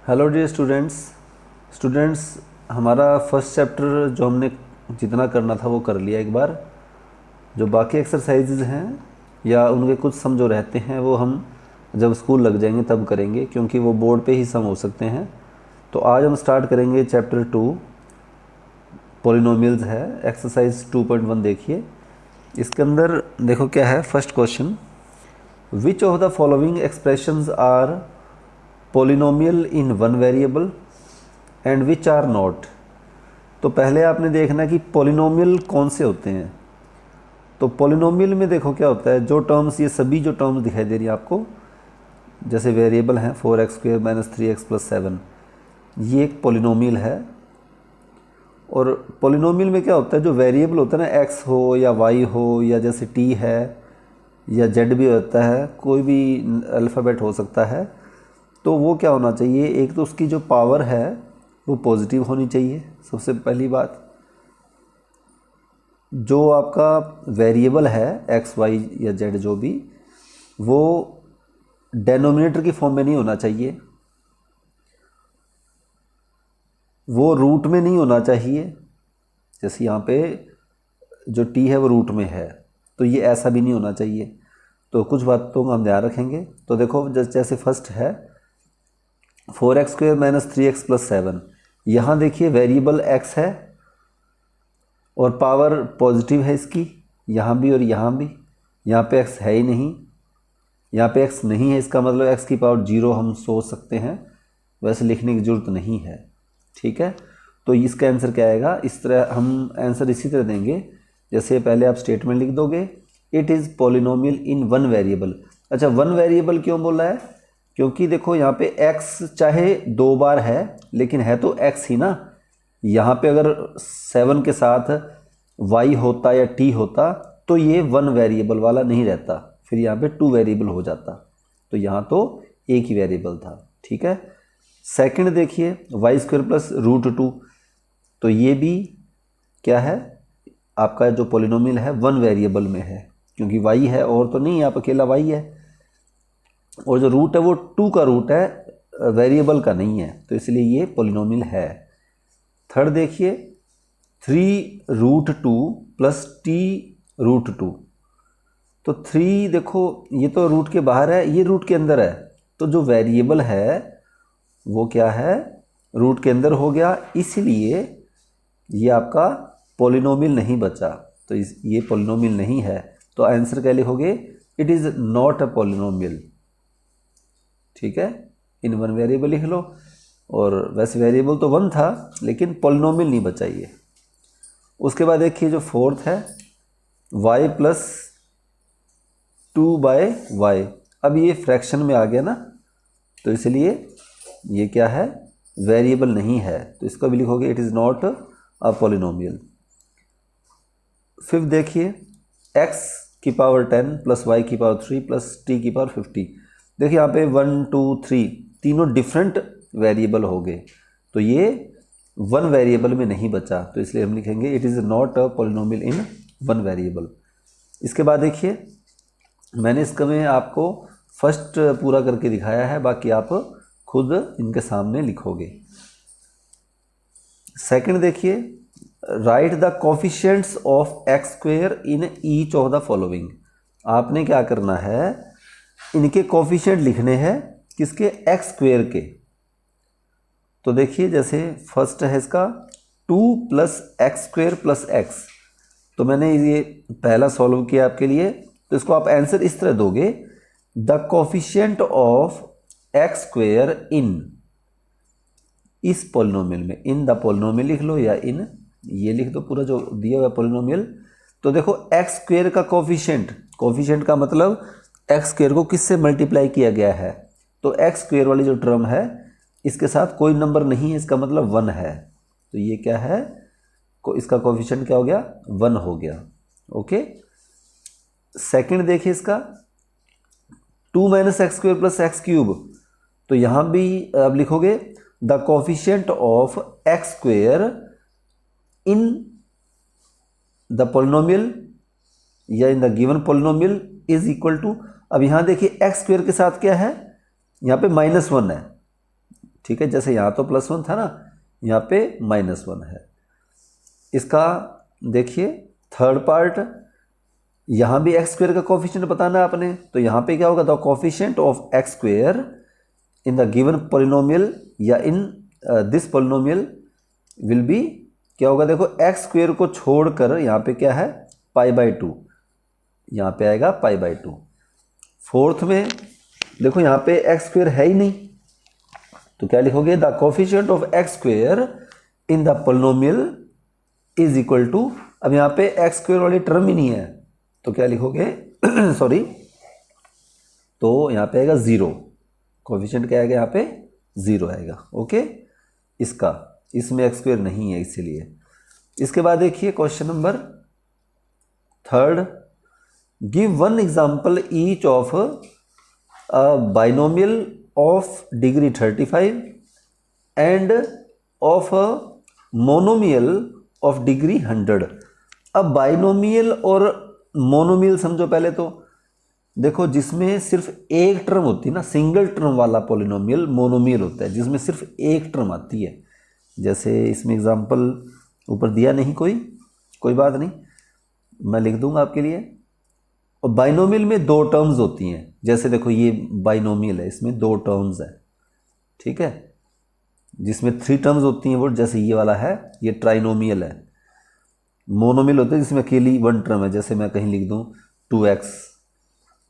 Hello dear students हमारा first chapter जो हमने जितना करना था वो कर लिया एक बार। जो बाकी एक्सरसाइजेज हैं या उनके कुछ सम जो रहते हैं वो हम जब स्कूल लग जाएंगे तब करेंगे, क्योंकि वो बोर्ड पे ही सम हो सकते हैं। तो आज हम स्टार्ट करेंगे चैप्टर 2 पॉलिनोमियल्स है, एक्सरसाइज 2.1। देखिए इसके अंदर देखो क्या है। First question, which of the following expressions are polynomial in one variable and which are not. तो पहले आपने देखना है कि पोलिनोमियल कौन से होते हैं। तो पोलिनोमियल में देखो क्या होता है, जो टर्म्स, ये सभी जो टर्म्स दिखाई दे रही है आपको, जैसे वेरिएबल हैं 4x² - 3x + 7, ये एक पोलिनोमियल है। और पोलिनोमियल में क्या होता है, जो वेरिएबल होता है ना, x हो या y हो या जैसे t है या z भी होता है, कोई भी अल्फ़ाबेट हो सकता है, तो वो क्या होना चाहिए, एक तो उसकी जो पावर है वो पॉजिटिव होनी चाहिए। सबसे पहली बात, जो आपका वेरिएबल है x, y या z जो भी, वो डेनोमिनेटर की फॉर्म में नहीं होना चाहिए, वो रूट में नहीं होना चाहिए। जैसे यहाँ पे जो t है वो रूट में है, तो ये ऐसा भी नहीं होना चाहिए। तो कुछ बातों का हम ध्यान रखेंगे। तो देखो जैसे फर्स्ट है 4x² - 3x + 7, यहाँ देखिए वेरिएबल x है और पावर पॉजिटिव है इसकी, यहाँ भी और यहाँ भी। यहाँ पे x है ही नहीं, यहाँ पे x नहीं है, इसका मतलब x की पावर 0 हम सोच सकते हैं, वैसे लिखने की ज़रूरत नहीं है। ठीक है, तो इसका आंसर क्या आएगा, इस तरह हम आंसर इसी तरह देंगे जैसे पहले आप स्टेटमेंट लिख दोगे, it is polynomial in one variable. अच्छा, वन वेरिएबल क्यों बोला है, क्योंकि देखो यहाँ पे x चाहे 2 बार है लेकिन है तो x ही ना। यहाँ पे अगर 7 के साथ y होता या t होता तो ये वन वेरिएबल वाला नहीं रहता, फिर यहाँ पे 2 वेरिएबल हो जाता। तो यहाँ तो एक ही वेरिएबल था। ठीक है, सेकंड देखिए y² + √2, तो ये भी क्या है, आपका जो पॉलिनोमियल है वन वेरिएबल में है, क्योंकि y है और तो नहीं, यहाँ पर अकेला y है, और जो रूट है वो 2 का रूट है, वेरिएबल का नहीं है, तो इसलिए ये पॉलिनोमियल है। थर्ड देखिए 3√2 + t√2, तो 3 देखो ये तो रूट के बाहर है, ये रूट के अंदर है, तो जो वेरिएबल है वो क्या है, रूट के अंदर हो गया, इसलिए ये आपका पॉलिनोमियल नहीं बचा। तो ये पॉलिनोमियल नहीं है, तो आंसर क्या लिखोगे, it is not a polynomial. ठीक है, इन वन वेरिएबल लिख लो, और वैसे वेरिएबल तो 1 था लेकिन पॉलिनोमियल नहीं बचा ये। उसके बाद देखिए जो फोर्थ है y + 2/y, अब ये फ्रैक्शन में आ गया ना, तो इसलिए ये क्या है, वेरिएबल नहीं है, तो इसको भी लिखोगे it is not a polynomial. Fifth देखिए x की पावर 10 + y की पावर 3 + t की पावर 50। देखिए यहाँ पे 1, 2, 3 तीनों डिफरेंट वेरिएबल हो गए, तो ये वन वेरिएबल में नहीं बचा, तो इसलिए हम लिखेंगे it is not a polynomial in one variable. इसके बाद देखिए मैंने इसका में आपको फर्स्ट पूरा करके दिखाया है, बाकी आप खुद इनके सामने लिखोगे। सेकंड देखिए, right the coefficients of x² in each of the following. आपने क्या करना है, इनके कोफिशिएंट लिखने हैं, किसके, x² के। तो देखिए जैसे फर्स्ट है इसका 2 + x² + x, तो मैंने ये पहला सॉल्व किया आपके लिए, तो इसको आप आंसर इस तरह दोगे, द कोफिशिएंट ऑफ x² इन, इस पॉलिनोमियल में, इन द पॉलिनोमियल लिख लो या इन ये लिख दो, पूरा जो दिया हुआ पॉलिनोमियल। तो देखो x² का कोफिशिएंट, कोफिशिएंट का मतलब x² को किससे मल्टीप्लाई किया गया है, तो x² वाली जो टर्म है इसके साथ कोई नंबर नहीं है, इसका मतलब 1 है, तो ये क्या है, इसका कोफिशिएंट क्या हो गया, 1 हो गया। ओके, सेकंड देखिए इसका 2 - x² + x³, तो यहाँ भी अब लिखोगे the coefficient of x² in the polynomial या in the given polynomial is equal to, अब यहाँ देखिए x² के साथ क्या है, यहाँ पे -1 है। ठीक है, जैसे यहाँ तो +1 था ना, यहाँ पे -1 है। इसका देखिए थर्ड पार्ट, यहाँ भी x² का कोफिशिएंट बताना है आपने, तो यहाँ पे क्या होगा, the coefficient of x² in the given polynomial या in this polynomial will be, क्या होगा देखो, x² को छोड़कर यहाँ पे क्या है, π/2, यहाँ पे आएगा π/2। फोर्थ में देखो यहाँ पे x² है ही नहीं, तो क्या लिखोगे, the coefficient of x² in the polynomial is equal to, अब यहाँ पे x² वाली टर्म ही नहीं है, तो क्या लिखोगे सॉरी, तो यहाँ पे आएगा 0, कोफिशिएंट क्या आएगा, यहाँ पे 0 आएगा। ओके, इसमें x² नहीं है इसीलिए। इसके बाद देखिए question number 3, give one example each of a binomial of degree 35 end of a monomial of degree 100। अब बाइनोमियल और मोनोमियल समझो पहले तो, देखो जिसमें सिर्फ एक टर्म होती है ना, सिंगल टर्म वाला पॉलिनोमियल मोनोमियल होता है, जिसमें सिर्फ एक टर्म आती है। जैसे इसमें एग्जांपल ऊपर दिया नहीं कोई बात नहीं, मैं लिख दूंगा आपके लिए। और बाइनोमियल में 2 टर्म्स होती हैं, जैसे देखो ये बाइनोमियल है, इसमें 2 टर्म्स है, ठीक है। जिसमें 3 टर्म्स होती हैं वो, जैसे ये वाला है, ये ट्राइनोमियल है। मोनोमियल होता है जिसमें अकेली 1 टर्म है, जैसे मैं कहीं लिख दूं 2x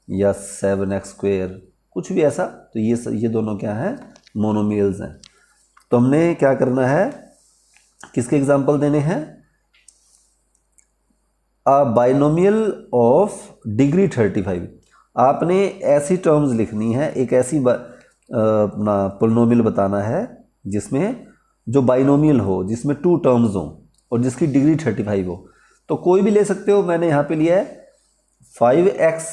या 7x², कुछ भी ऐसा, तो ये दोनों क्या हैं, मोनोमियल्स हैं। तो हमने क्या करना है, किसके एग्जाम्पल देने हैं, अ बाइनोमियल ऑफ डिग्री 35। आपने ऐसी टर्म्स लिखनी है, एक ऐसी अपना पॉलिनोमियल बताना है जिसमें जो बाइनोमियल हो, जिसमें 2 टर्म्स हो और जिसकी डिग्री 35 हो। तो कोई भी ले सकते हो, मैंने यहाँ पे लिया है 5x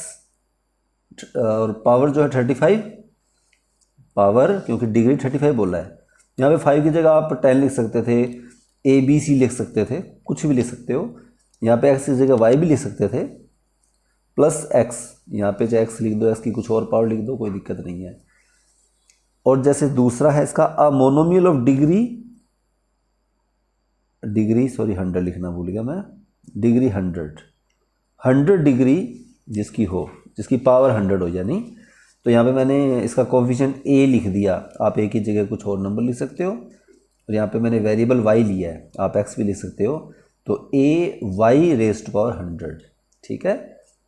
और पावर जो है 35 पावर, क्योंकि डिग्री 35 बोला है। यहाँ पे 5 की जगह आप 10 लिख सकते थे, ABC लिख सकते थे, कुछ भी लिख सकते हो। यहाँ पे x की जगह y भी लिख सकते थे, प्लस x, यहाँ पे चाहे x लिख दो, x की कुछ और पावर लिख दो, कोई दिक्कत नहीं है। और जैसे दूसरा है इसका, अ मोनोमियल ऑफ डिग्री सॉरी 100 लिखना भूल गया मैं, डिग्री 100 डिग्री जिसकी हो, जिसकी पावर 100 हो यानी, तो यहाँ पे मैंने इसका कोफिशिएंट a लिख दिया, आप a की जगह कुछ और नंबर लिख सकते हो। और यहाँ पे मैंने वेरिएबल y लिया है, आप x भी लिख सकते हो, तो ay⁻100, ठीक है।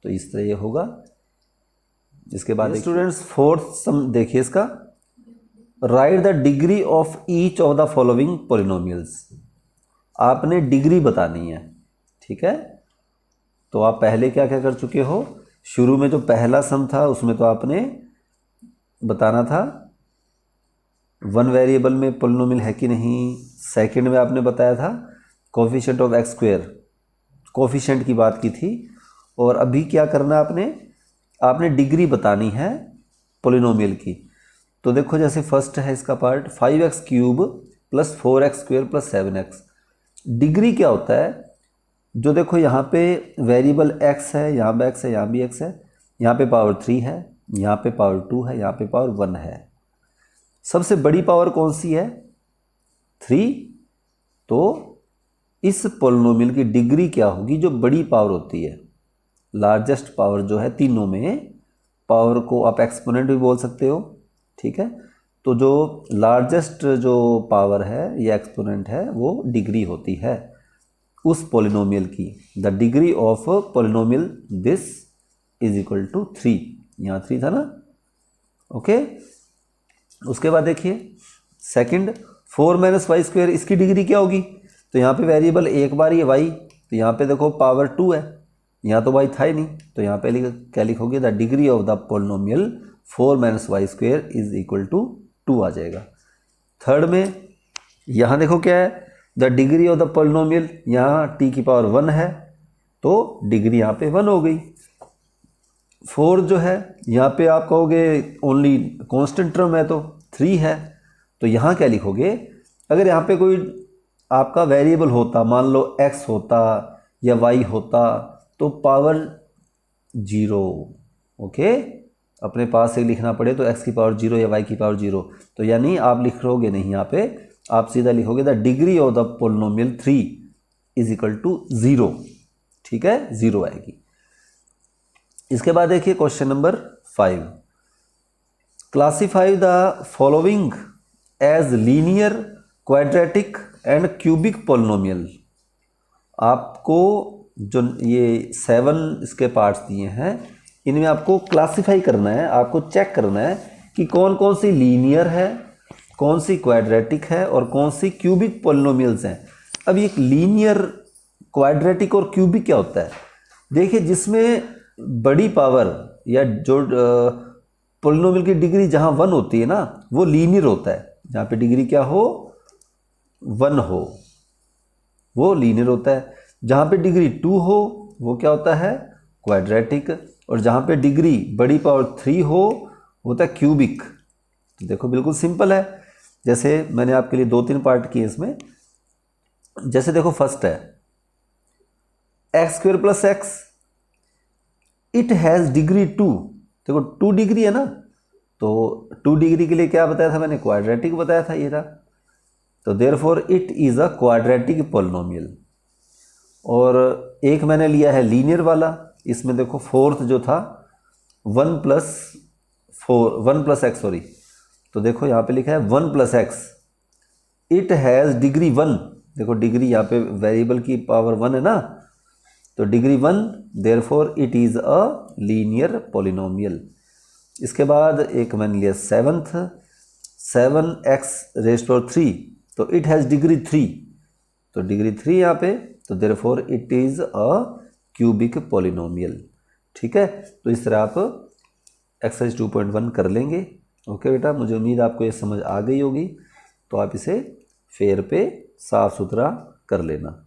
तो इस तरह ये होगा। इसके बाद स्टूडेंट्स फोर्थ सम देखिए इसका, right the degree of each of the following polynomials. आपने डिग्री बतानी है, ठीक है। तो आप पहले क्या क्या कर चुके हो, शुरू में जो पहला सम था उसमें तो आपने बताना था 1 वेरिएबल में पॉलिनोमियल है कि नहीं। सेकंड में आपने बताया था कोफिशिएंट ऑफ x², कोफिशिएंट की बात की थी। और अभी क्या करना आपने डिग्री बतानी है पॉलिनोमियल की। तो देखो जैसे फर्स्ट है इसका part 5x³ + 4x² + 7x। Degree क्या होता है, जो देखो यहाँ पे वेरिएबल x है, यहाँ पे x है, यहाँ भी x है, यहाँ पे पावर 3 है, यहाँ पे पावर 2 है, यहाँ पे पावर 1 है। सबसे बड़ी पावर कौन सी है, 3। तो इस पॉलिनोमियल की डिग्री क्या होगी, जो बड़ी पावर होती है, लार्जेस्ट पावर जो है तीनों में, पावर को आप एक्सपोनेंट भी बोल सकते हो, ठीक है। तो जो लार्जेस्ट जो पावर है या एक्सपोनेंट है वो डिग्री होती है उस पॉलिनोमियल की। The degree of polynomial this is equal to 3, यहाँ 3 था ना, ओके। उसके बाद देखिए सेकंड 4 - y², इसकी डिग्री क्या होगी, तो यहाँ पे वेरिएबल एक बार ही है y, तो यहाँ पे देखो पावर 2 है, यहाँ तो y था ही नहीं, तो यहाँ पे क्या लिखोगे, the degree of the polynomial 4 - y² is equal to 2 आ जाएगा। थर्ड में यहाँ देखो क्या है, the degree of the polynomial, यहाँ t की पावर 1 है, तो डिग्री यहाँ पे 1 हो गई। फोर्थ जो है, यहाँ पे आप कहोगे ओनली कांस्टेंट टर्म है तो 3 है, तो यहाँ क्या लिखोगे, अगर यहाँ पे कोई आपका वेरिएबल होता, मान लो x होता या y होता, तो पावर 0, ओके। अपने पास से लिखना पड़े तो x की पावर 0 या y की पावर 0, तो यानी आप लिख रहोगे नहीं, यहाँ पे आप सीधा लिखोगे the degree of the polynomial 3 is equal to 0। ठीक है, 0 आएगी। इसके बाद देखिए question number 5, classify the following as linear, quadratic and cubic polynomial. आपको जो ये 7 इसके पार्ट्स दिए हैं, इनमें आपको क्लासीफाई करना है, आपको चेक करना है कि कौन कौन सी लीनियर है, कौन सी क्वाड्रेटिक है और कौन सी क्यूबिक पोलिनोमियल्स हैं। अब ये लीनियर, क्वाड्रेटिक और क्यूबिक क्या होता है? देखिए, जिसमें बड़ी पावर या जो पोलिनोमियल की डिग्री जहाँ 1 होती है ना, वो लीनियर होता है। जहाँ पे डिग्री क्या हो, 1 हो, वो लीनियर होता है। जहाँ पे डिग्री 2 हो वो क्या होता है, क्वाड्रेटिक। और जहाँ पे डिग्री बड़ी पावर 3 हो होता है क्यूबिक। तो देखो बिल्कुल सिंपल है। जैसे मैंने आपके लिए 2-3 पार्ट किए इसमें। जैसे देखो फर्स्ट है x² + x, it has degree 2। देखो 2 डिग्री है ना, तो 2 डिग्री के लिए क्या बताया था मैंने, क्वाड्रेटिक बताया था ये था। तो therefore it is a quadratic polynomial. और एक मैंने लिया है लीनियर वाला, इसमें देखो फोर्थ जो था 1 + x, सॉरी, तो देखो यहाँ पे लिखा है 1 + x, इट हैज़ डिग्री 1। देखो डिग्री यहाँ पे वेरिएबल की पावर 1 है ना, तो degree 1, therefore it is a linear polynomial. इसके बाद एक मैंने लिया 7x⁻³ तो इट हैज़ डिग्री 3, तो डिग्री 3 यहाँ पे, तो therefore it is a cubic polynomial. ठीक है, तो इस तरह आप एक्सरसाइज 2.1 कर लेंगे। ओके बेटा, मुझे उम्मीद आपको ये समझ आ गई होगी। तो आप इसे फेयर पे साफ सुथरा कर लेना।